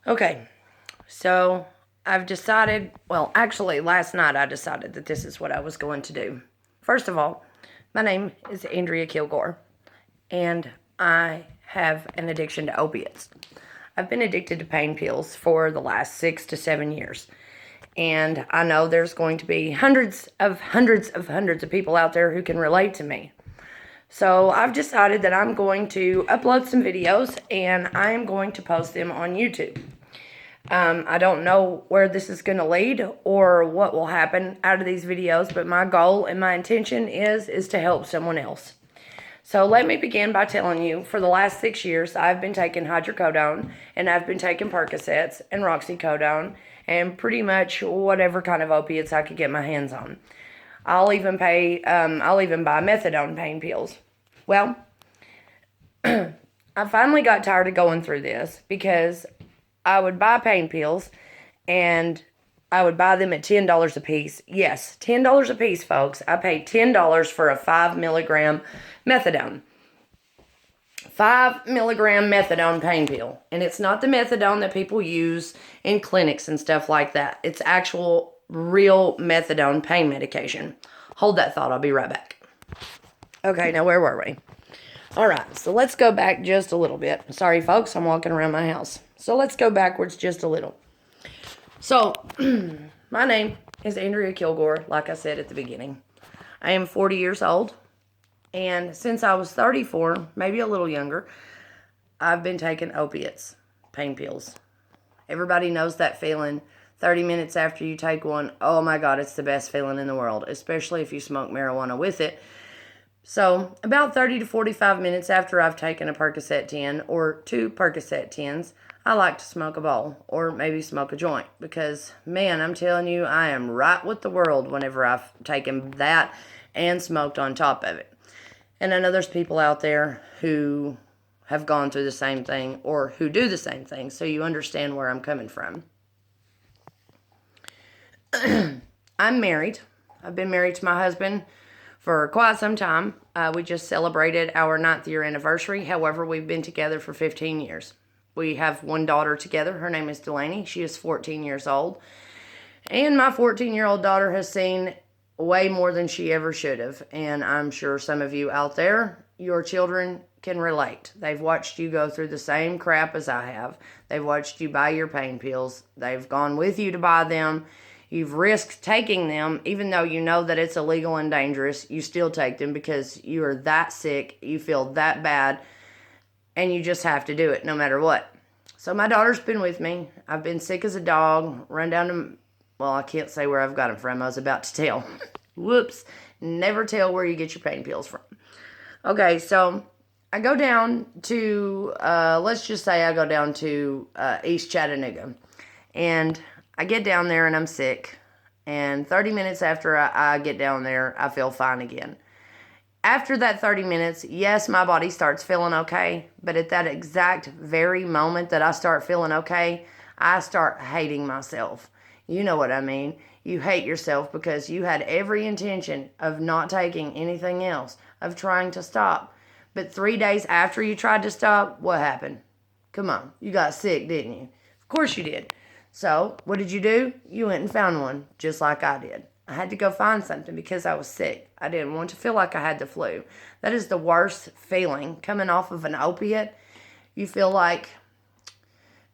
Okay, so I've decided, well, actually, last night I decided that this is what I was going to do. First of all, my name is Andrea Kilgore, and I have an addiction to opiates. I've been addicted to pain pills for the last 6 to 7 years. And I know there's going to be hundreds of people out there who can relate to me. So I've decided that I'm going to upload some videos and I am going to post them on YouTube. I don't know where this is going to lead or what will happen out of these videos, but my goal and my intention is to help someone else. So let me begin by telling you, for the last 6 years, I've been taking hydrocodone, and I've been taking Percocets and roxycodone, and pretty much whatever kind of opiates I could get my hands on. I'll even buy methadone pain pills. Well, I finally got tired of going through this because I would buy pain pills and I would buy them at $10 a piece. Yes, $10 a piece, folks. I paid $10 for a 5 milligram methadone. 5 milligram methadone pain pill. And it's not the methadone that people use in clinics and stuff like that. It's actual, real methadone pain medication. Hold that thought. I'll be right back. Okay, now where were we? All right, so let's go back just a little bit. Sorry, folks, I'm walking around my house. So let's go backwards just a little. So, my name is Andrea Kilgore, like I said at the beginning. I am 40 years old, and since I was 34, maybe a little younger, I've been taking opiates, pain pills. Everybody knows that feeling. 30 minutes after you take one, oh my God, it's the best feeling in the world, especially if you smoke marijuana with it. So, about 30 to 45 minutes after I've taken a Percocet 10 or 2 Percocet 10s, I like to smoke a bowl or maybe smoke a joint because, man, I'm telling you, I am right with the world whenever I've taken that and smoked on top of it. And I know there's people out there who have gone through the same thing or who do the same thing, so you understand where I'm coming from. I'm married. I've been married to my husband for quite some time. We just celebrated our 9th-year anniversary. However, we've been together for 15 years. We have one daughter together. Her name is Delaney. She is 14 years old. And my 14-year-old daughter has seen way more than she ever should have. And I'm sure some of you out there, your children can relate. They've watched you go through the same crap as I have. They've watched you buy your pain pills. They've gone with you to buy them. You've risked taking them, even though you know that it's illegal and dangerous. You still take them because you are that sick, you feel that bad, and you just have to do it no matter what. So my daughter's been with me. I've been sick as a dog, run down to, well, I can't say where I've got them from. I was about to tell. Whoops. Never tell where you get your pain pills from. Okay, so I go down to, let's just say I go down to East Chattanooga. And I get down there and I'm sick. And 30 minutes after I get down there, I feel fine again. After that 30 minutes, yes, my body starts feeling okay. But at that exact very moment that I start feeling okay, I start hating myself. You know what I mean. You hate yourself because you had every intention of not taking anything else, of trying to stop. But 3 days after you tried to stop, what happened? Come on, you got sick, didn't you? Of course you did. So, what did you do? You went and found one, just like I did. I had to go find something because I was sick. I didn't want to feel like I had the flu. That is the worst feeling, coming off of an opiate. You feel like,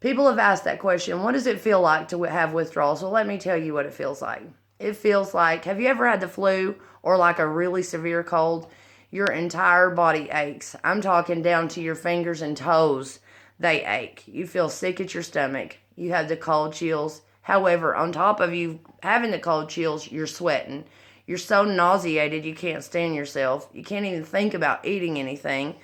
people have asked that question, what does it feel like to have withdrawal? So let me tell you what it feels like. It feels like, have you ever had the flu or like a really severe cold? Your entire body aches. I'm talking down to your fingers and toes. They ache. You feel sick at your stomach. You have the cold chills. However, on top of you having the cold chills, you're sweating. You're so nauseated you can't stand yourself. You can't even think about eating anything.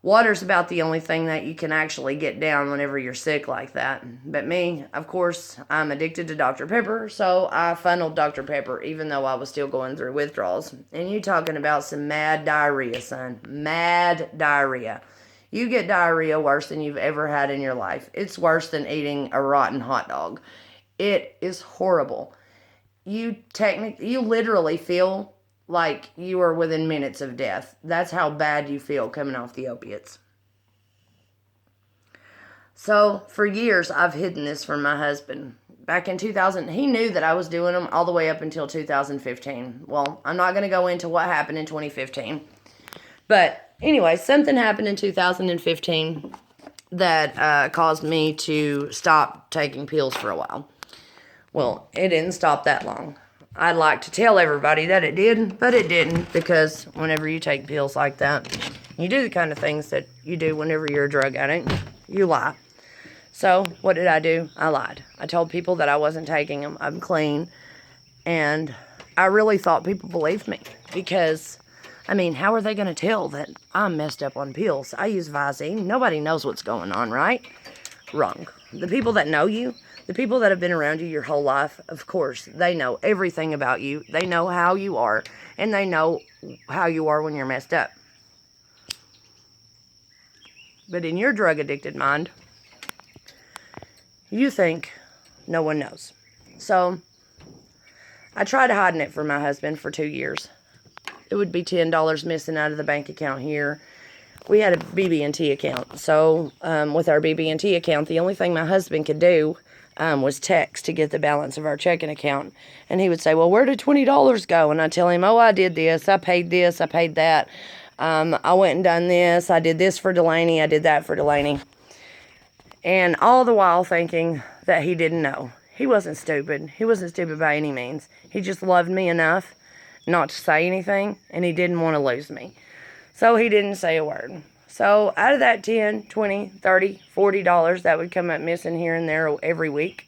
Water's about the only thing that you can actually get down whenever you're sick like that. But me, of course, I'm addicted to Dr. Pepper, so I funneled Dr. Pepper even though I was still going through withdrawals. And you talking about some mad diarrhea, son. Mad diarrhea. You get diarrhea worse than you've ever had in your life. It's worse than eating a rotten hot dog. It is horrible. You literally feel like you are within minutes of death. That's how bad you feel coming off the opiates. So for years, I've hidden this from my husband. Back in 2000, he knew that I was doing them all the way up until 2015. Well, I'm not going to go into what happened in 2015. But anyway, something happened in 2015 that caused me to stop taking pills for a while. Well, it didn't stop that long. I'd like to tell everybody that it did, but it didn't, because whenever you take pills like that, you do the kind of things that you do whenever you're a drug addict. You lie. So, what did I do? I lied. I told people that I wasn't taking them. I'm clean. And I really thought people believed me. Because, I mean, how are they going to tell that I'm messed up on pills? I use Visine. Nobody knows what's going on, right? Wrong. The people that know you, the people that have been around you your whole life, of course, they know everything about you. They know how you are. And they know how you are when you're messed up. But in your drug-addicted mind, you think no one knows. So, I tried hiding it from my husband for 2 years. It would be $10 missing out of the bank account here. We had a BB&T account. So, with our BB&T account, the only thing my husband could do was text to get the balance of our checking account. And he would say, well, where did $20 go? And I'd tell him, oh, I did this, I paid that. I went and done this, I did this for Delaney, I did that for Delaney. And all the while thinking that he didn't know. He wasn't stupid. He wasn't stupid by any means. He just loved me enough not to say anything, and he didn't want to lose me. So he didn't say a word. So out of that $10, $20, $30, $40 that would come up missing here and there every week,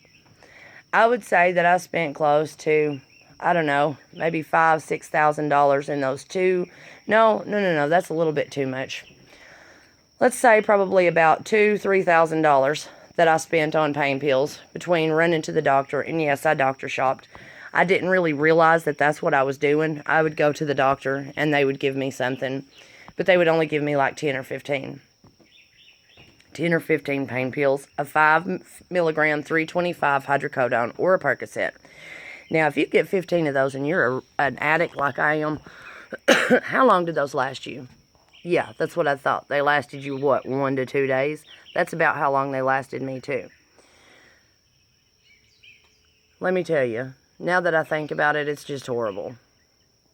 I would say that I spent close to, I don't know, maybe $5,000, $6,000 in those two. No, that's a little bit too much. Let's say probably about $2,000, $3,000 that I spent on pain pills between running to the doctor, and yes, I doctor shopped. I didn't really realize that that's what I was doing. I would go to the doctor and they would give me something, but they would only give me like 10 or 15. 10 or 15 pain pills, a 5 milligram 325 hydrocodone, or a Percocet. Now, if you get 15 of those and you're an addict like I am, how long did those last you? Yeah, that's what I thought. They lasted you, what, 1 to 2 days? That's about how long they lasted me, too. Let me tell you, now that I think about it, it's just horrible.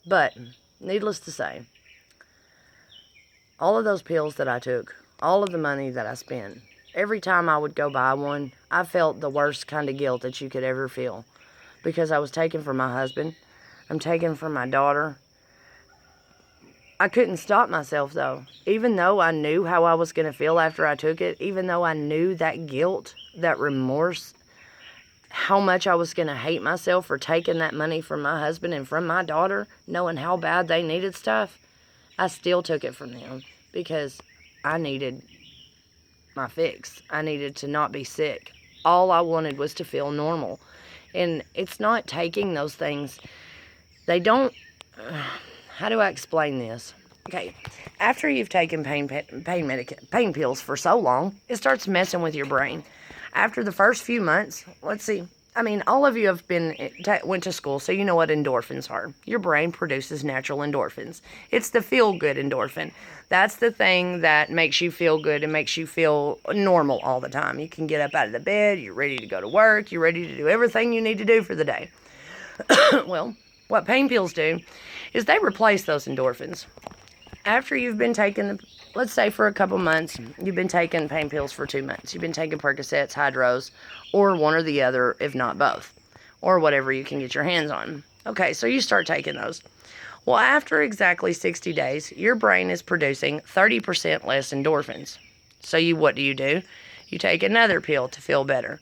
But, needless to say, all of those pills that I took, all of the money that I spent, every time I would go buy one, I felt the worst kind of guilt that you could ever feel. Because I was taken from my husband. I'm taken from my daughter. I couldn't stop myself, though. Even though I knew how I was going to feel after I took it, even though I knew that guilt, that remorse, how much I was going to hate myself for taking that money from my husband and from my daughter, knowing how bad they needed stuff, I still took it from them because I needed my fix. I needed to not be sick. All I wanted was to feel normal. And it's not taking those things. They don't... How do I explain this? Okay, after you've taken pain pills for so long, it starts messing with your brain. After the first few months, let's see. I mean, all of you have went to school, so you know what endorphins are. Your brain produces natural endorphins. It's the feel-good endorphin. That's the thing that makes you feel good and makes you feel normal all the time. You can get up out of the bed, you're ready to go to work, you're ready to do everything you need to do for the day. Well, what pain pills do is they replace those endorphins. After you've been taking, let's say for a couple months, you've been taking pain pills for 2 months. You've been taking Percocets, Hydros, or one or the other, if not both, or whatever you can get your hands on. Okay, so you start taking those. Well, after exactly 60 days, your brain is producing 30% less endorphins. So what do? You take another pill to feel better.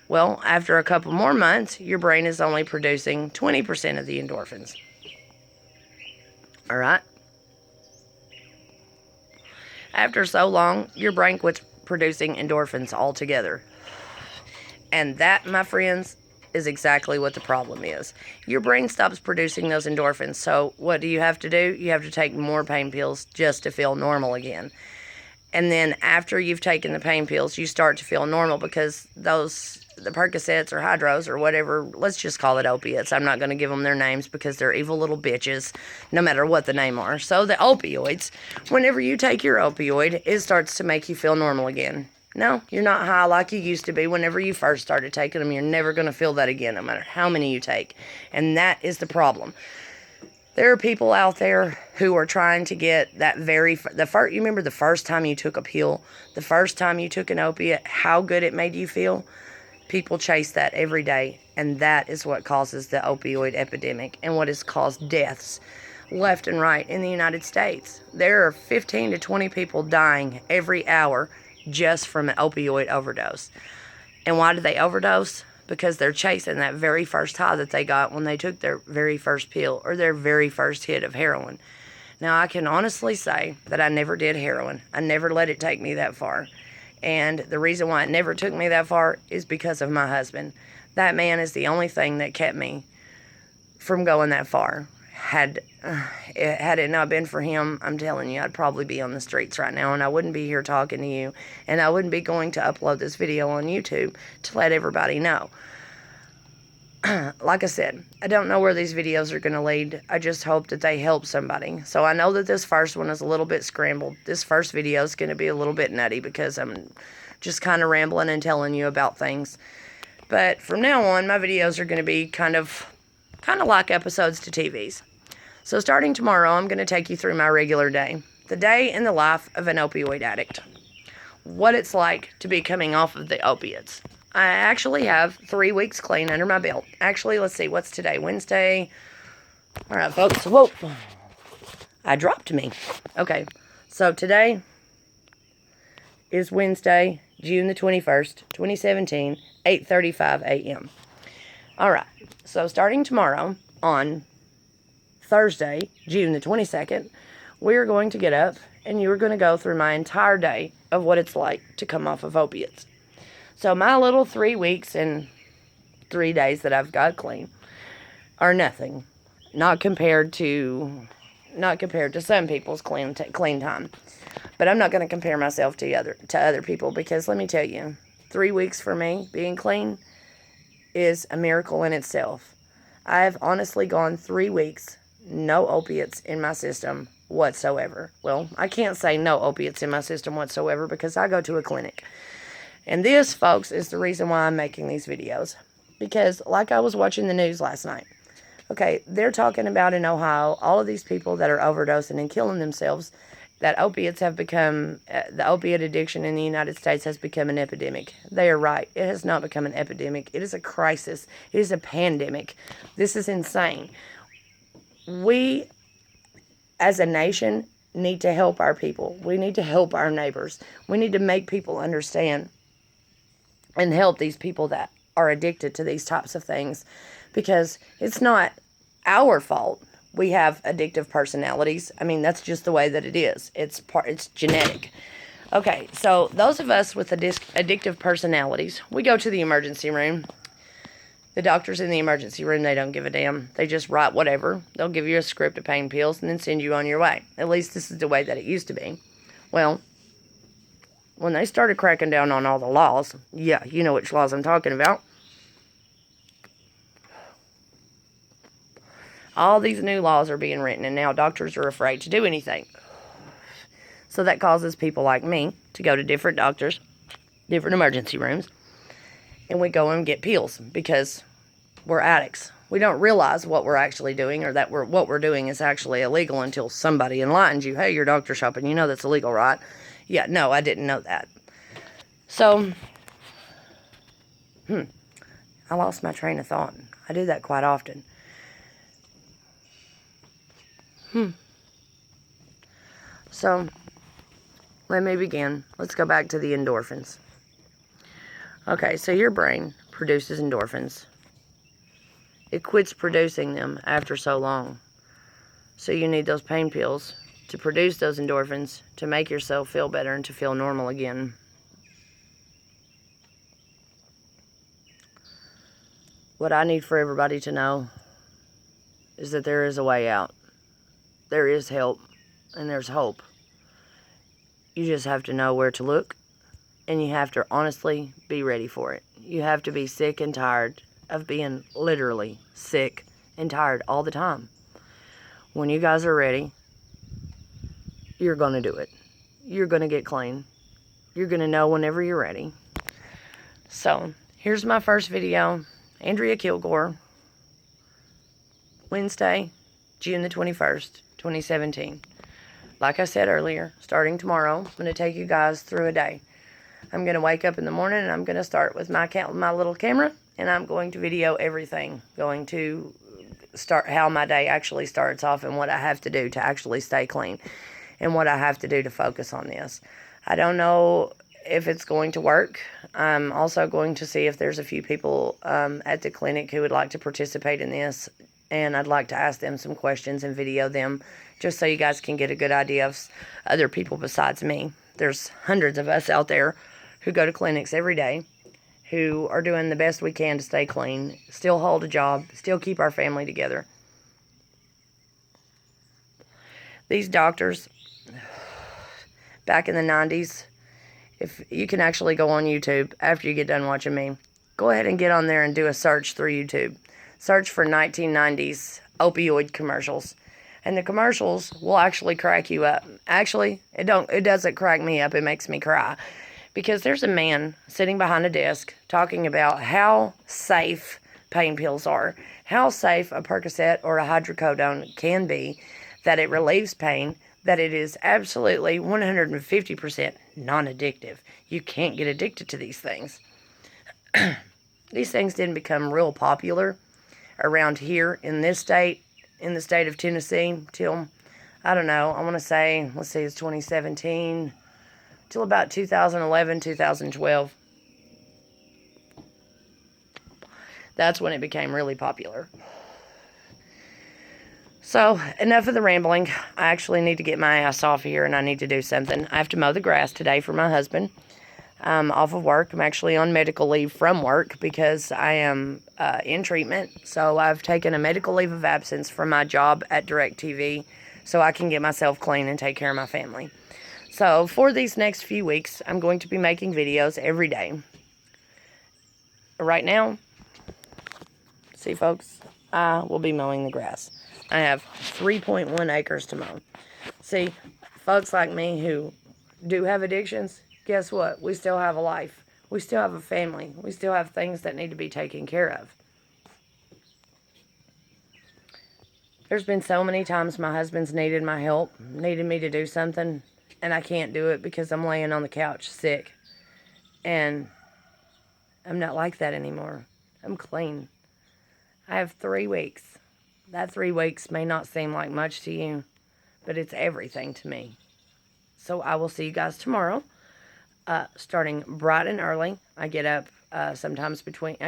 Well, after a couple more months, your brain is only producing 20% of the endorphins. All right? After so long, your brain quits producing endorphins altogether. And that, my friends, is exactly what the problem is. Your brain stops producing those endorphins. So what do? You have to take more pain pills just to feel normal again. And then after you've taken the pain pills, you start to feel normal because the Percocets or Hydros or whatever, let's just call it opiates. I'm not going to give them their names because they're evil little bitches, no matter what the name are. So the opioids, whenever you take your opioid, it starts to make you feel normal again. No, you're not high like you used to be whenever you first started taking them. You're never going to feel that again, no matter how many you take. And that is the problem. There are people out there who are trying to get that you remember the first time you took a pill, the first time you took an opiate, how good it made you feel? People chase that every day, and that is what causes the opioid epidemic and what has caused deaths left and right in the United States. There are 15 to 20 people dying every hour just from an opioid overdose. And why do they overdose? Because they're chasing that very first high that they got when they took their very first pill or their very first hit of heroin. Now, I can honestly say that I never did heroin. I never let it take me that far. And the reason why it never took me that far is because of my husband. That man is the only thing that kept me from going that far. Had it not been for him, I'm telling you, I'd probably be on the streets right now, and I wouldn't be here talking to you, and I wouldn't be going to upload this video on YouTube to let everybody know. Like I said, I don't know where these videos are going to lead. I just hope that they help somebody. So I know that this first one is a little bit scrambled. This first video is going to be a little bit nutty because I'm just kind of rambling and telling you about things. But from now on, my videos are going to be kind of like episodes to TVs. So starting tomorrow, I'm going to take you through my regular day. The day in the life of an opioid addict. What it's like to be coming off of the opiates. I actually have 3 weeks clean under my belt. Actually, let's see, what's today? Wednesday. All right, folks. Whoa. I dropped me. Okay, so today is Wednesday, June the 21st, 2017, 8:35 a.m. All right, so starting tomorrow on Thursday, June the 22nd, we're going to get up and you're going to go through my entire day of what it's like to come off of opiates. So my little 3 weeks and 3 days that I've got clean are nothing, not compared to some people's clean time. But I'm not going to compare myself to other people, because let me tell you, 3 weeks for me being clean is a miracle in itself. I've honestly gone 3 weeks, no opiates in my system whatsoever. Well, I can't say no opiates in my system whatsoever because I go to a clinic. And this, folks, is the reason why I'm making these videos. Because, like I was watching the news last night, okay, they're talking about in Ohio, all of these people that are overdosing and killing themselves, that opiates have become, the opiate addiction in the United States has become an epidemic. They are right. It has not become an epidemic. It is a crisis. It is a pandemic. This is insane. We, as a nation, need to help our people. We need to help our neighbors. We need to make people understand and help these people that are addicted to these types of things, because it's not our fault we have addictive personalities. I mean, that's just the way that it is. It's genetic. Okay, so those of us with addictive personalities, we go to the emergency room. The doctors in the emergency room, they don't give a damn. They just write whatever. They'll give you a script of pain pills and then send you on your way. At least this is the way that it used to be. Well, when they started cracking down on all the laws, yeah, you know which laws I'm talking about. All these new laws are being written, and now doctors are afraid to do anything. So that causes people like me to go to different doctors, different emergency rooms, and we go and get pills because we're addicts. We don't realize what we're actually doing, or that what we're doing is actually illegal until somebody enlightens you. Hey, you're doctor shopping. You know that's illegal, right? Yeah, no, I didn't know that. So, I lost my train of thought. I do that quite often. So, let me begin. Let's go back to the endorphins. Okay, so your brain produces endorphins. It quits producing them after so long. So you need those pain pills to produce those endorphins to make yourself feel better and to feel normal again. What I need for everybody to know is that there is a way out. There is help, and there's hope. You just have to know where to look, and you have to honestly be ready for it. You have to be sick and tired of being literally sick and tired all the time. When you guys are ready, you're going to do it. You're going to get clean. you're going to know whenever you're ready. So, here's my first video. Andrea Kilgore. Wednesday, June the 21st, 2017. Like I said earlier, starting tomorrow, I'm going to take you guys through a day. I'm going to wake up in the morning and I'm going to start with my little camera, and I'm going to video everything. Going to start how my day actually starts off and what I have to do to actually stay clean and what I have to do to focus on this. I don't know if it's going to work. I'm also going to see if there's a few people at the clinic who would like to participate in this, and I'd like to ask them some questions and video them just so you guys can get a good idea of other people besides me. There's hundreds of us out there who go to clinics every day, who are doing the best we can to stay clean, still hold a job, still keep our family together. These doctors, back in the 90s, if you can actually go on YouTube after you get done watching me, go ahead and get on there and do a search through YouTube. Search for 1990s opioid commercials. And the commercials will actually crack you up. Actually, it doesn't crack me up, it makes me cry. Because there's a man sitting behind a desk talking about how safe pain pills are. How safe a Percocet or a hydrocodone can be. That it relieves pain. That it is absolutely 150% non-addictive. You can't get addicted to these things. These things didn't become real popular around here in this state, in the state of Tennessee, till, I don't know, I want to say, let's see, it's 2017, till about 2011, 2012. That's when it became really popular. So, enough of the rambling. I actually need to get my ass off here, and I need to do something. I have to mow the grass today for my husband. I'm off of work. I'm actually on medical leave from work because I am in treatment. So I've taken a medical leave of absence from my job at DirecTV so I can get myself clean and take care of my family. So for these next few weeks, I'm going to be making videos every day. Right now, see folks, I will be mowing the grass. I have 3.1 acres to mow. See, folks like me who do have addictions, guess what? We still have a life. We still have a family. We still have things that need to be taken care of. There's been so many times my husband's needed my help, needed me to do something, and I can't do it because I'm laying on the couch sick. And I'm not like that anymore. I'm clean. I have 3 weeks. That 3 weeks may not seem like much to you, but it's everything to me. So I will see you guys tomorrow. Starting bright and early. I get up I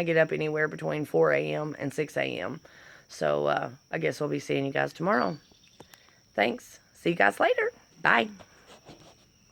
get up anywhere between 4 a.m. and 6 a.m. So I guess we'll be seeing you guys tomorrow. Thanks. See you guys later. Bye.